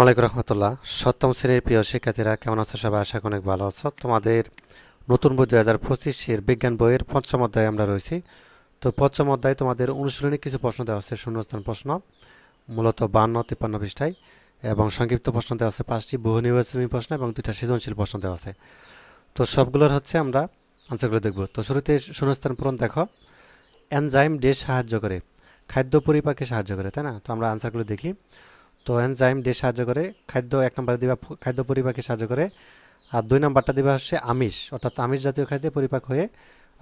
ওয়ালাইকুম রহমতুল্লাহ। সপ্তম শ্রেণীর প্রিয় শিক্ষার্থীরা কেমন আছো? সবাই আশা করি অনেক ভালো আছো। তোমাদের নতুন বই 2025-এর বিজ্ঞান বইয়ের পঞ্চম অধ্যায়ে আমরা রয়েছি। তো পঞ্চম অধ্যায়ে তোমাদের অনুশীলনী কিছু প্রশ্ন দেওয়া আছে, শূন্যস্থান প্রশ্ন, মূলত 52-53 পৃষ্ঠায়, এবং সংক্ষিপ্ত প্রশ্ন দেওয়া আছে 5টি, বহু নির্বাচনী প্রশ্ন এবং 2টা সৃজনশীল প্রশ্ন দেওয়া আছে। তো সবগুলোর হচ্ছে আমরা আনসারগুলো দেখব। তো শুরুতে শূন্যস্থান পূরণ দেখো। এনজাইম ডে সাহায্য করে, খাদ্য পরিপাকে সাহায্য করে, তাই না? তো আমরা আনসারগুলো দেখি। তো এনজাইম ডে সাহায্য করে, খাদ্য 1 নম্বরে দিবা খাদ্য পরিপাকে সাহায্য করে, আর 2 নম্বরটা দিবা হচ্ছে আমিষ, অর্থাৎ আমিষ জাতীয় খাদ্যে পরিপাক হয়ে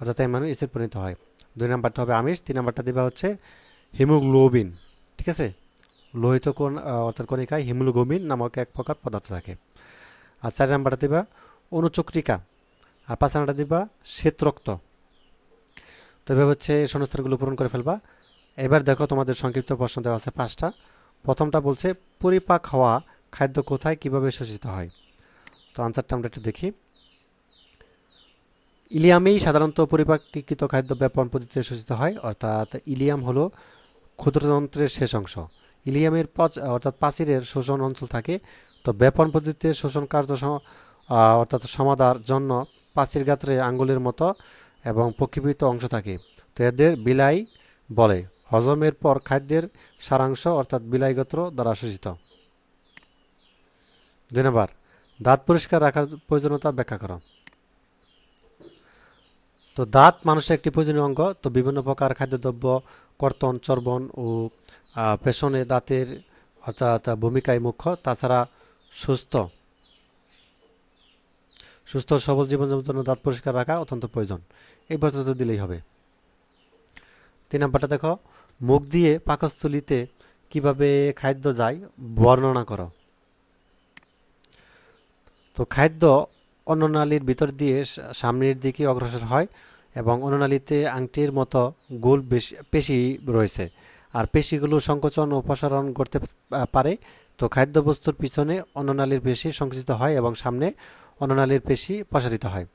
অর্থাৎ অ্যামাইনো অ্যাসিড পরিণত হয়। 2 নম্বরটা হবে আমিষ। 3 নম্বরটা দিবা হচ্ছে হিমোগ্লোবিন, ঠিক আছে? লোহিত কোন অর্থাৎ কণিকায় হিমোগ্লোবিন নামক এক প্রকার পদার্থ থাকে। আর 4 নম্বরটা দিবা অনুচক্রিকা। আর 5 নম্বরটা দিবা শ্বেতরক্ত। তো এভাবে হচ্ছে শূন্যস্থানগুলো পূরণ করে ফেলবা। এবার দেখো তোমাদের সংক্ষিপ্ত প্রশ্ন দেওয়া আছে 5টা। প্রথমটা বলছে পরিপাক হওয়া খাদ্য কোথায় কিভাবে শোষিত হয়। তো আনসারটা আমরা একটু দেখি। ইলিয়ামেই সাধারণত পরিপাকীকৃত খাদ্য ব্যাপন পদ্ধতিতে শোষিত হয়, অর্থাৎ ইলিয়াম হলো ক্ষুদ্রতন্ত্রের শেষ অংশ। ইলিয়ামের অর্থাৎ প্রাচীরের শোষণ অঞ্চল থাকে। তো ব্যাপন পদ্ধতিতে শোষণ কার্য অর্থাৎ সমাধার জন্য প্রাচীর গাত্রে আঙ্গুলের মতো এবং প্রক্ষেপিত অংশ থাকে। তো এদের বিলাই বলে। হজমের পর খাদ্যের সারাংশ অর্থাৎ বিলাই গোত্র দ্বারা শোষিত। 2 নম্বর, দাঁত পরিষ্কার রাখার প্রয়োজনীয়তা ব্যাখ্যা করো। তো দাঁত মানুষের একটি প্রয়োজনীয় অঙ্গ। তো বিভিন্ন প্রকার খাদ্যদ্রব্য কর্তন, চর্বণ ও পেষণে দাঁতের অর্থাৎ ভূমিকায় মুখ্য। তাছাড়া সুস্থ সুস্থ সবল জীবনযাপনের জন্য দাঁত পরিষ্কার রাখা অত্যন্ত প্রয়োজন। এই পর্যন্ত দিলেই হবে। 3 নম্বরটা দেখো, মুখ দিয়ে পাকস্থলীতে কিভাবে খাদ্য যায় বর্ণনা করো। তো খাদ্য অন্ননালীর ভিতর দিয়ে সামনের দিকে অগ্রসর হয় এবং অন্ননালীতে আংটির মতো গোল পেশি রয়েছে, আর পেশিগুলো সংকোচন ও প্রসারণ করতে পারে। তো খাদ্যবস্তুর পিছনে অন্ননালীর পেশি সংকুচিত হয় এবং সামনে অন্ননালীর পেশি প্রসারিত হয়।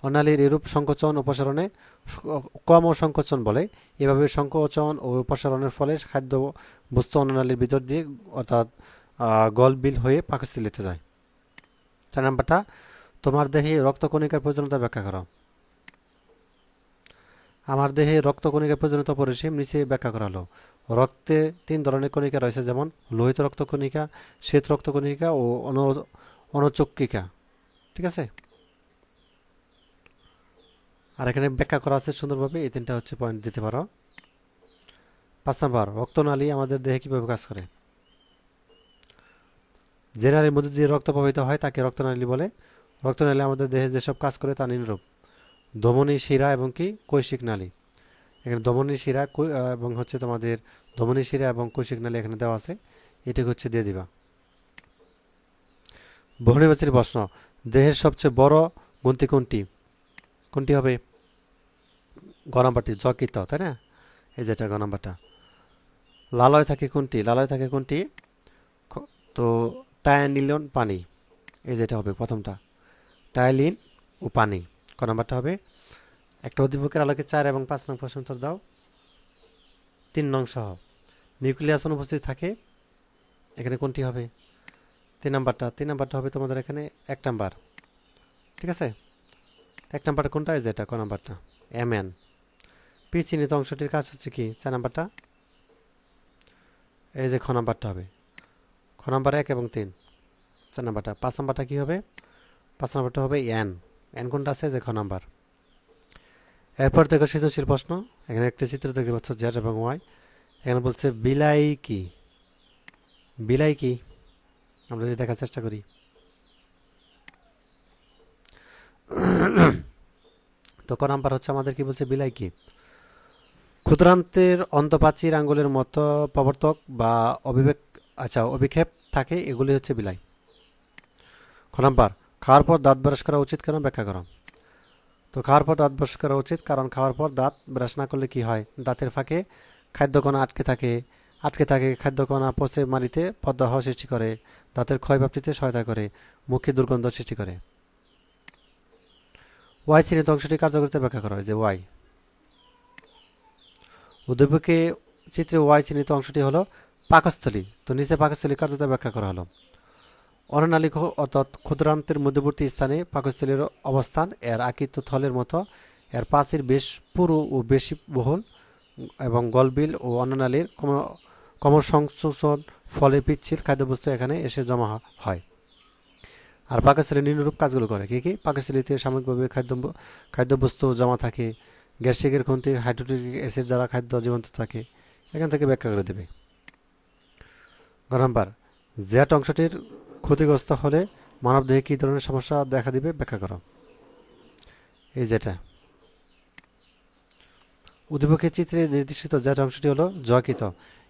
অন্ননালীর এরূপ সংকোচন ও প্রসারণে ক্রম সংকোচন বলে। এভাবে সংকোচন ও প্রসারণের ফলে খাদ্য বস্তু অন্ননালীর ভিতর দিয়ে অর্থাৎ গলবিল হয়ে পাকস্থলীতে যায়। 4 নম্বরটা, তোমার দেহে রক্তকণিকার প্রয়োজনীয়তা ব্যাখ্যা করো। আমার দেহে রক্তকণিকার প্রয়োজনীয়তা পরিসীম নিচে ব্যাখ্যা করা হলো। রক্তে 3 ধরনের কণিকা রয়েছে, যেমন লোহিত রক্তকণিকা, শ্বেত রক্তকণিকা ও অনুচক্রিকা, ঠিক আছে? আর এখানে ব্যাখ্যা করা আছে সুন্দরভাবে, এই 3টা হচ্ছে পয়েন্ট দিতে পারো। 5 নম্বর, রক্তনালী আমাদের দেহে কিভাবে কাজ করে। যে নালীর মধ্যে দিয়ে রক্ত প্রবাহিত হয় তাকে রক্তনালী বলে। রক্তনালী আমাদের দেহে যেসব কাজ করে তা নিম্নরূপ: ধমনী, শিরা এবং কি কৈশিক নালী। এখানে ধমনী, শিরা এবং হচ্ছে তোমাদের ধমনী, শিরা এবং কৈশিক নালী এখানে দেওয়া আছে, এটুকু হচ্ছে দিয়ে দিবা। বহুনির্বাচনী প্রশ্ন, দেহের সবচেয়ে বড় গ্রন্থি কোনটি? কোনটি হবে? গ নাম্বারটি যকৃত, তাই না? এই যেটা গ নাম্বারটা। লালয় থাকে কোনটি? লালয় থাকে কোনটি? তো টায়ানিলন, পানি, এই যেটা হবে প্রথমটা, টায়ালিন ও পানি। ক নাম্বারটা হবে। একটা উদ্দীপকের আলোকে 4 এবং 5 নং প্রশ্ন উত্তর দাও 3 নং সহ। নিউক্লিয়াস অনুপস্থিত থাকে, এখানে কোনটি হবে? 3 নাম্বারটা। 3 নাম্বারটা হবে তোমাদের এখানে 1 নাম্বার, ঠিক আছে? 1 নাম্বার কোনটা? এই যেটা ক নাম্বারটা, এমএন। পি চিহ্নিত অংশটির কাজ হচ্ছে কি? 4 নাম্বারটা, এই যে খ নাম্বারটা হবে, খ নাম্বার 1 এবং 3, 4 নাম্বারটা। 5 নাম্বারটা কি হবে? 5 নাম্বারটা হবে এন। এন কোনটা আছে? যে খ নাম্বার। এরপর দেখো সৃজনশীল প্রশ্ন। এখানে একটি চিত্র দেখতে পাচ্ছ, জেড এবং ওয়াই। এখানে বলছে বিলাই কি? বিলাই কি আমরা যদি দেখার চেষ্টা করি। তো ক নাম্বার হচ্ছে আমাদের কি বলছে, বিলাই কি? ক্ষুদ্রান্তের অন্তঃপ্রাচীর আঙ্গুলের মতো প্রবর্তক বা অভিক্ষেপ থাকে, এগুলি হচ্ছে বিলাই। খ নাম্বার, খাওয়ার পর দাঁত ব্রাশ করা উচিত কেন? ব্যাখ্যা করো। তো খাওয়ার পর দাঁত ব্রাশ করা উচিত, কারণ খাওয়ার পর দাঁত ব্রাশ না করলে কি হয়? দাঁতের ফাঁকে খাদ্যকণা আটকে থাকে খাদ্যকণা পচে মারিতে প্রদাহ সৃষ্টি করে, দাঁতের ক্ষয়প্রাপ্তিতে সহায়তা করে, মুখে দুর্গন্ধ সৃষ্টি করে। ওয়াই চিহ্নিত অংশটি কার্যকরিতা ব্যাখ্যা করা হয়। যে ওয়াই, উদ্দীপকে চিত্রে ওয়াই চিহ্নিত অংশটি হলো পাকস্থলী। তো নিচে পাকস্থলী কার্যতা ব্যাখ্যা করা হলো। অন্ননালী অর্থাৎ ক্ষুদ্রান্তের মধ্যবর্তী স্থানে পাকস্থলীর অবস্থান। এর আকৃতি থলের মতো। এর প্রাচীর বেশ পুরু ও বেশি বহুল এবং গলবিল ও অন্ননালীর ক্রমসংযোজন ফলে পিচ্ছিল খাদ্যবস্তু এখানে এসে জমা হয়। আর পাকস্থলী নিম্নরূপ কাজগুলো করে কি কি? পাকস্থলীতে সাময়িকভাবে খাদ্যবস্তু জমা থাকে। গ্যাস্ট্রিকের গ্রন্থির হাইড্রোক্লোরিক অ্যাসিড দ্বারা খাদ্য জীবন্ত থাকে। এখান থেকে ব্যাখ্যা করে দেবে। গ নাম্বার, জ্যাট অংশটির ক্ষতিগ্রস্ত হলে মানবদেহে কী ধরনের সমস্যা দেখা দিবে ব্যাখ্যা করো। এই যেটা উদ্দীপকের চিত্রে নির্দেশিত জ্যাট অংশটি হলো যকৃত।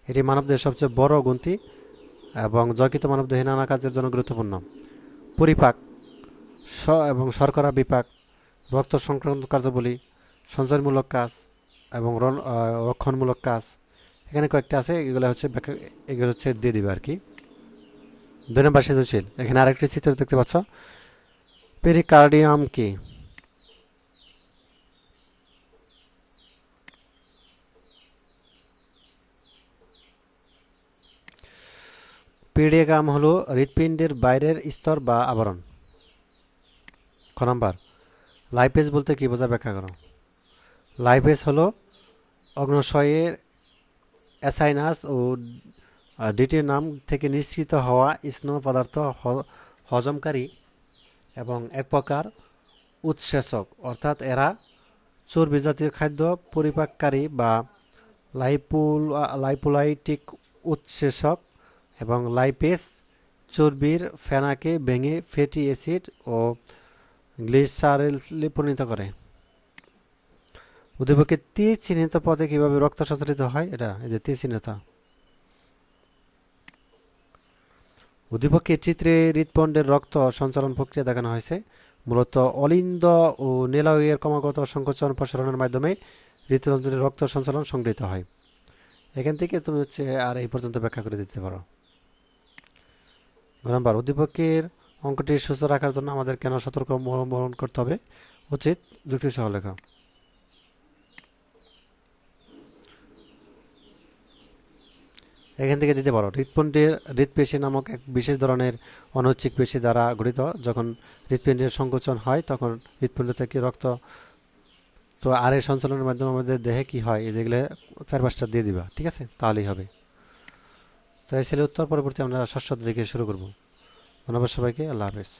এটি মানবদেহের সবচেয়ে বড় গ্রন্থি এবং যকৃত মানবদেহে নানা কাজের জন্য গুরুত্বপূর্ণ। পরিপাক এবং শর্করা বিপাক, রক্ত সংক্রান্ত কার্যাবলী, সঞ্চয়মূলক কাজ এবং রক্ষণমূলক কাজ, এখানে কয়েকটা আছে। এগুলো হচ্ছে ব্যাখ্যা, এগুলো হচ্ছে দিয়ে দিবে আর কি। 2 নম্বর সৃজনশীল। এখানে আরেকটি চিত্র দেখতে পাচ্ছ। পেরিকার্ডিয়াম কি? পেরিকার্ডিয়াম হলো হৃৎপিণ্ডের বাইরের স্তর বা আবরণ। খ নাম্বার, লাইপেজ বলতে কি বোঝায় ব্যাখ্যা করো। লাইপেজ হলো অগ্ন্যাশয়ের অ্যাসাইনাস ও ডিটির নাম থেকে নিঃসৃত হওয়া স্নেহ পদার্থ হজমকারী এবং এক প্রকার উৎসেচক, অর্থাৎ এরা চর্বি জাতীয় খাদ্য পরিপাককারী বা লাইপোলাইটিক উৎসেচক। এবং লাইপেজ চর্বির ফেনাকে ভেঙে ফ্যাটি অ্যাসিড ও গ্লিসারলে পরিণত করে। উদ্দীপকে তীর চিহ্নিত পদে কিভাবে রক্ত সঞ্চালিত হয়, এটা এই যে তীর চিহ্নিত। উদ্দীপকের চিত্রে হৃৎপিণ্ডের রক্ত সঞ্চালন প্রক্রিয়া দেখানো হয়েছে। মূলত অলিন্দ ও নেলাউয়ের ক্রমাগত সংকোচন প্রসারণের মাধ্যমে হৃৎপিণ্ডের রক্ত সঞ্চালন সংগৃহীত হয়। এখান থেকে তুমি হচ্ছে আর এই পর্যন্ত ব্যাখ্যা করে দিতে পারো। নাম্বার, উদ্দীপকের অঙ্কটি সুস্থ রাখার জন্য আমাদের কেন সতর্ক অবলম্বন করতে হবে উচিত যুক্তি সহ লেখা। এখান থেকে দিতে পারো। হৃৎপেশি নামক এক বিশেষ ধরনের অনৈচ্ছিক পেশি দ্বারা গঠিত। যখন হৃৎপিণ্ডের সংকোচন হয় তখন হৃৎপিণ্ড থেকে রক্ত তো আর এই সঞ্চালনের মাধ্যমে আমাদের দেহে কি হয়, যেগুলো 4-5টা দিয়ে দিবা, ঠিক আছে? তাহলেই হবে। তো এই ছিল উত্তর। পরবর্তী আমরা ষষ্ঠ দিকে শুরু করব। ধন্যবাদ সবাইকে। আল্লাহ হাফেজ।